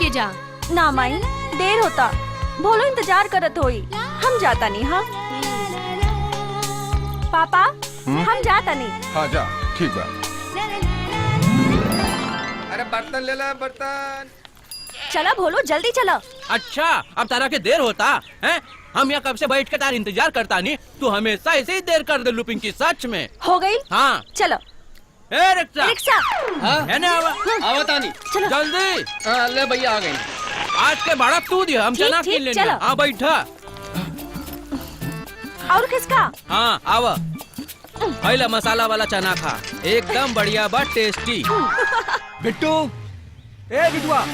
के जा। ना माई देर होता, भोलो इंतजार करत होई। हम जाता नहीं। हाँ पापा हम जाता नहीं। हाँ जा, ठीक बा। अरे बर्तन ले ला, बर्तन। चला भोलो जल्दी चला। अच्छा अब तारा के देर होता है? हम यहाँ कब से बैठ के तार इंतजार करता नहीं, तू हमेशा ऐसे ही देर कर दे लू पिंकी, सच में। हो गई। हाँ चलो। ए रिक्शा रिक्शा है ना? आवा तानी जल्दी। ले भैया आ गई। आज के भाड़ा तू दिया, हम चना ठीक, किन लेने। चलो। हाँ बैठा। और किसका? हाँ आवा, पहला मसाला वाला चना खा, एकदम बढ़िया बा, टेस्टी। बिट्टू, ए बिटुआ,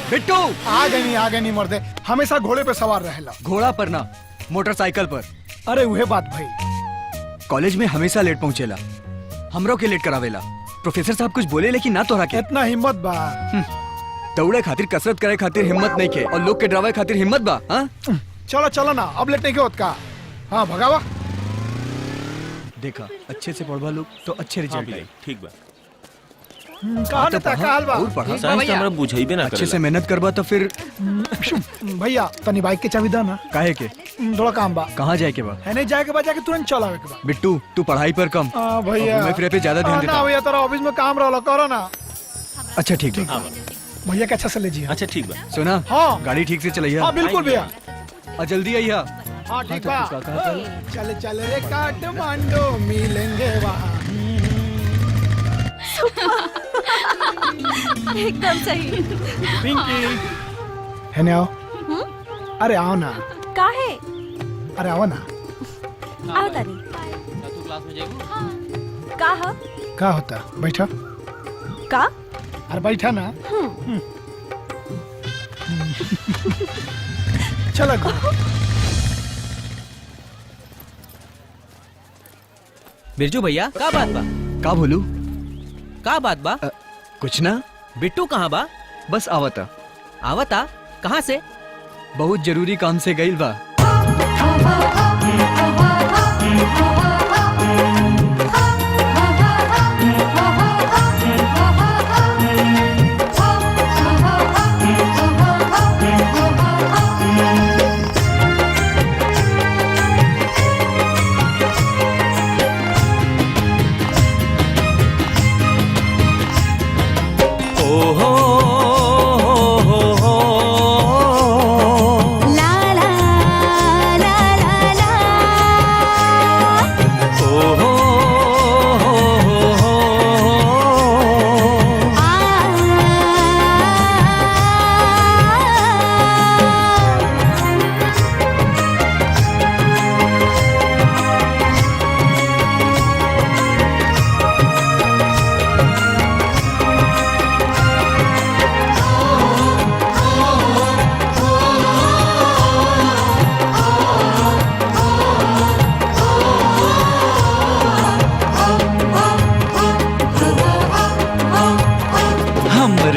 बिट्टू। आ गए नहीं मर्दे, हमेशा घोड़े पे सवार रहेला। घोड़ा पर ना, मोटरसाइकिल पर। अरे वही बात भाई। कॉलेज में हमेशा लेट पहुँचेला, हमरो के लेट करावेला। प्रोफेसर साहब कुछ बोले लेकिन ना तोरा के। इतना हिम्मत बा। दौड़े खातिर, कसरत करे खातिर हिम्मत नहीं के, और लोग के डरावे खातिर हिम्मत बा। हाँ चलो चलो ना, अब लेट नहीं के होत का। हाँ भगावा। देखा, अच्छे से पढ़वा लोग तो अच्छे रिजल्ट आए। ठीक बा। कहाँ नेता का हाल बा? और पढ़ा। साइंस हमरा बुझाइबे ना अच्छे से मेहनत करबा तो फिर। भैया तनी बाइक के चाबी दा ना। काहे के? थोड़ा काम बा। कहाँ जाए के बा? है नहीं जाए के बाद जाके तुरंत चल आवे के बा। बिट्टू तू पढ़ाई पर कम, भैया घूमे फिरे पे ज्यादा ध्यान देता। ना भैया तेरा ऑफिस में काम रहला, करो ना। अच्छा ठीक है भैया के अच्छा से लीजिए। अच्छा ठीक बा। सुना, हाँ गाड़ी ठीक से चलाइया। हाँ बिल्कुल भैया। और जल्दी आइया। हाँ ठीक बा। चल चल रे काठमांडू, मिलेंगे वहाँ। एकदम सही। पिंकी है ना? आओ। अरे आओ ना। काहे? अरे आओ ना। आओ तानी। तू क्लास में जाएगी? का? क्या होता? बैठा। का? अरे बैठा ना। चलो। बिरजू भैया का बात बा? का बोलू? का बात बा? कुछ ना। बिट्टू कहाँ बा? बस आवता। आवता? कहाँ से? बहुत जरूरी काम से गइल बा।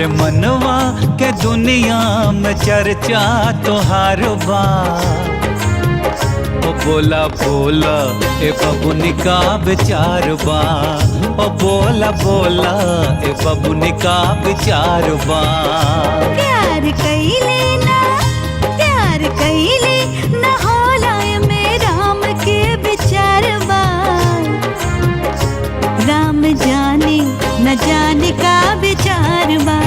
मनवा के दुनिया में चर्चा तोहार बा। ओ बोला बोला ए बबुनी का विचार बा। ओ बोला बोला ए बबुनी का विचार बा। प्यार कइले ना, प्यार कइले ना होला में राम के विचार बा। राम जाने न जाने का विचार बा।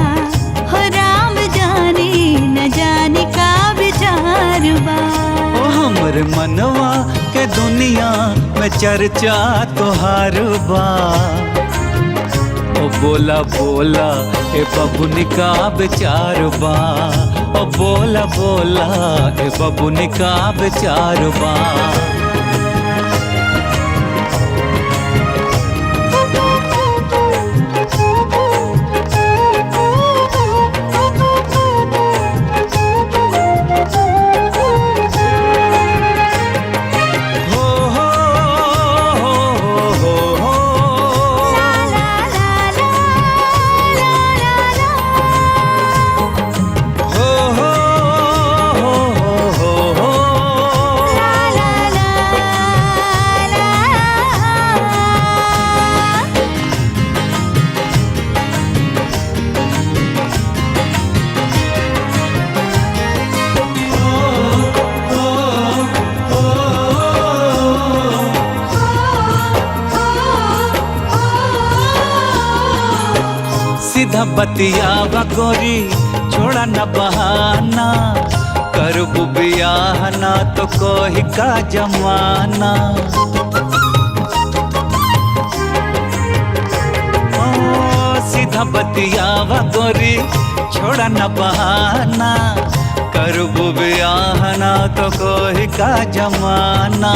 हो राम जाने न जाने का विचार बा। ओ हमरे मनवा के दुनिया में चर्चा तोहार बा। ओ बोला बोला ए बबुनी का विचार बा। ओ बोला बोला ए बबुनी का विचार बा। सीधा बतियावा गोरी छोड़ा न बहाना करबू बियाह ना तो कोई का जमाना ओ सीधा बतियावा गोरी छोड़ा न बहाना करबू बियाह ना तो कोई का जमाना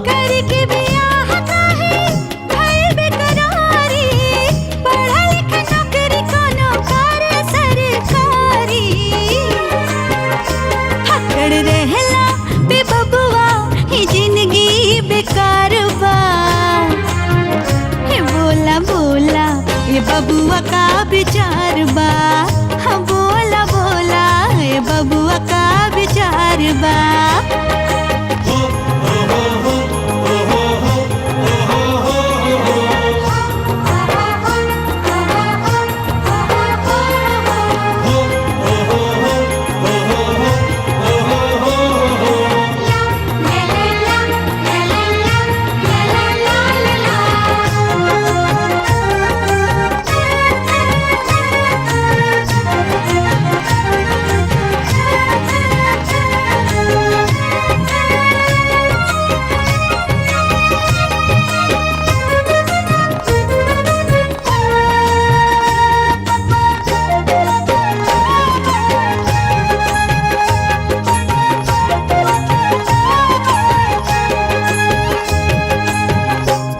करके बियाह काहे भइल बेकरारी पढ़ा लिखा नौकरी कोनो करे सरकारी हकड़ रहला बे बबुआ ही जिंदगी बेकार बा हे बोला बोला ये बबुआ का विचार बा हाँ बोला बोला ये बबुआ का विचार बा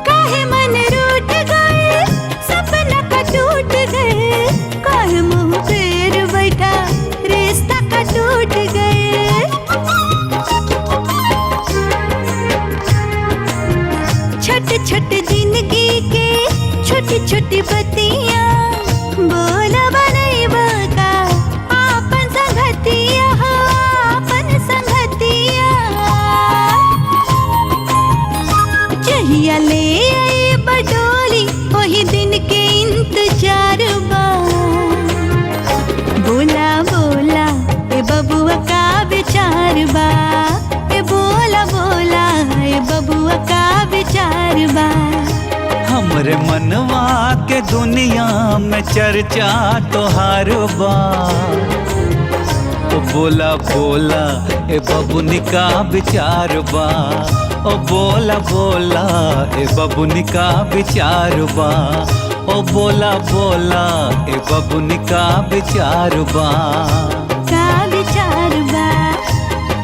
काहे मन रूठ गए सपना का टूट गए काहे मुंह फेर बैठा रिश्ता का टूट गए छोटे छोटे जिंदगी के छोटी छोटी बत्तियां बोला बनैबा का आपन संगतिया हो आपन संगतिया जहिया ले आई बडोली वही दिन के इंतजार बा बोला बोला ए बबुआ का विचार बा ए बोला बोला ए बबुआ का विचार बा हमरे मनवा के दुनिया में चर्चा तोहार बा ओ बोला बोला ए बबुनी का विचार बा ओ बोला बोला ए बबुनी का विचार बा ओ बोला बोला ए बबुनी का विचार बा का विचार बा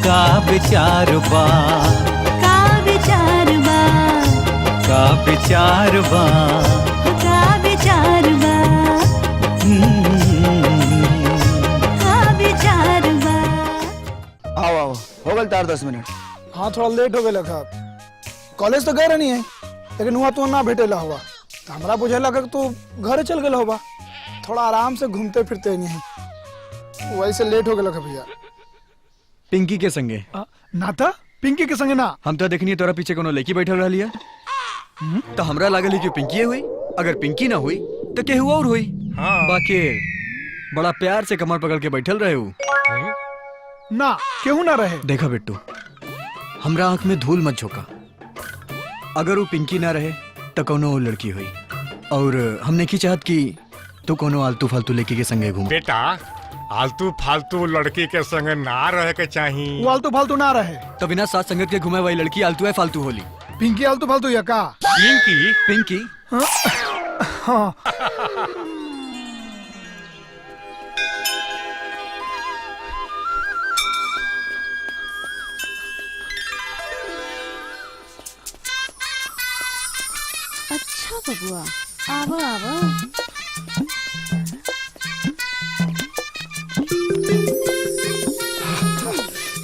का विचार बा का विचार बा का विचार बा का विचार बा का विचार बा आओ आओ हो गल 10 मिनट हाँ थोड़ा लेट हो गया था कॉलेज तो गए नहीं है लेकिन हुआ तो ना भेटेला हुआ तो हमरा बुझेला कि तू घर चल गया होगा थोड़ा आराम से घूमते फिरते नहीं वही से लेट हो गया भैया पिंकी के संगे ना था पिंकी के संगे ना हम तो देखनी तोरा पीछे कोनो लड़की बैठल रहली है तो हमरा लागल कि पिंकी हुई अगर पिंकी ना हुई तो केहू और हुई बाकी बड़ा प्यार से कमर पकड़ के बैठल रहे हूँ ना केहू ना रहे देखा बिट्टू हमरा आंख में धूल मत झोंका अगर वो पिंकी ना रहे तो कोनो लड़की हुई और हमने की चाहत कि तू कोनो आलतू फालतू लड़की के संगे घूम बेटा आलतू फालतू लड़की के संग ना रहे के चाहिए वो आलतू फालतू ना रहे तो बिना साथ संगत के घूमे वाली लड़की आलतू है फालतू होली पिंकी आलतू फालतू या का पिंकी पिंकी हाँ अच्छा बबुआ आवो आवो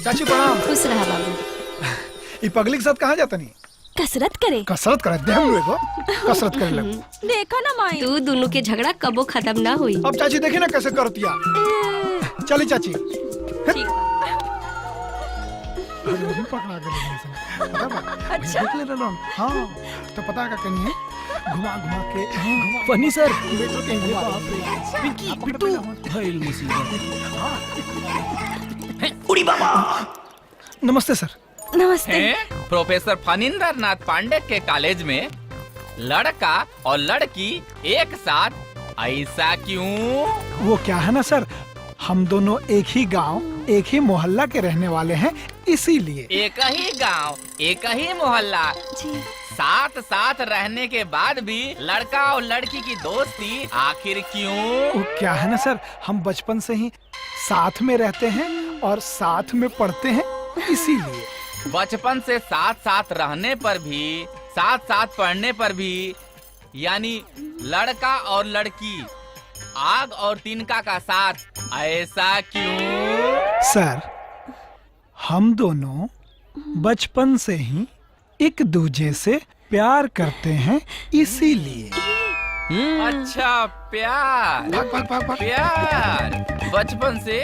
चाची प्रणाम खुश रहा बाबू ये पगली के साथ कहाँ जाता नहीं कसरत करे कसरत करे दे हम लोग कसरत करे लग देखा ना माई तू दोनों के झगड़ा कबो खत्म ना हुई। अब चाची देखी ना कैसे करतिया चली चाची पकड़ा के अच्छा देख ले रहा हाँ तो पता का कहीं है घुमा घुमा के फनी सर बिट्टू भइल मुसीबत उड़ी बाबा नमस्ते सर नमस्ते प्रोफेसर फणींद्र नाथ पांडे के कॉलेज में लड़का और लड़की एक साथ ऐसा क्यों? वो क्या है ना सर, हम दोनों एक ही गांव एक ही मोहल्ला के रहने वाले हैं, इसीलिए। एक ही गांव, एक ही मोहल्ला, जी साथ साथ रहने के बाद भी लड़का और लड़की की दोस्ती आखिर क्यों? वो क्या है ना सर, हम बचपन से ही साथ में रहते हैं और साथ में पढ़ते हैं, इसीलिए। बचपन से साथ साथ रहने पर भी, साथ साथ पढ़ने पर भी, यानी लड़का और लड़की, आग और तिनका का साथ, ऐसा क्यों? सर, हम दोनों बचपन से ही एक दूजे से प्यार करते हैं, इसीलिए। अच्छा, प्यार। भाग भाग भाग भाग। प्यार बचपन से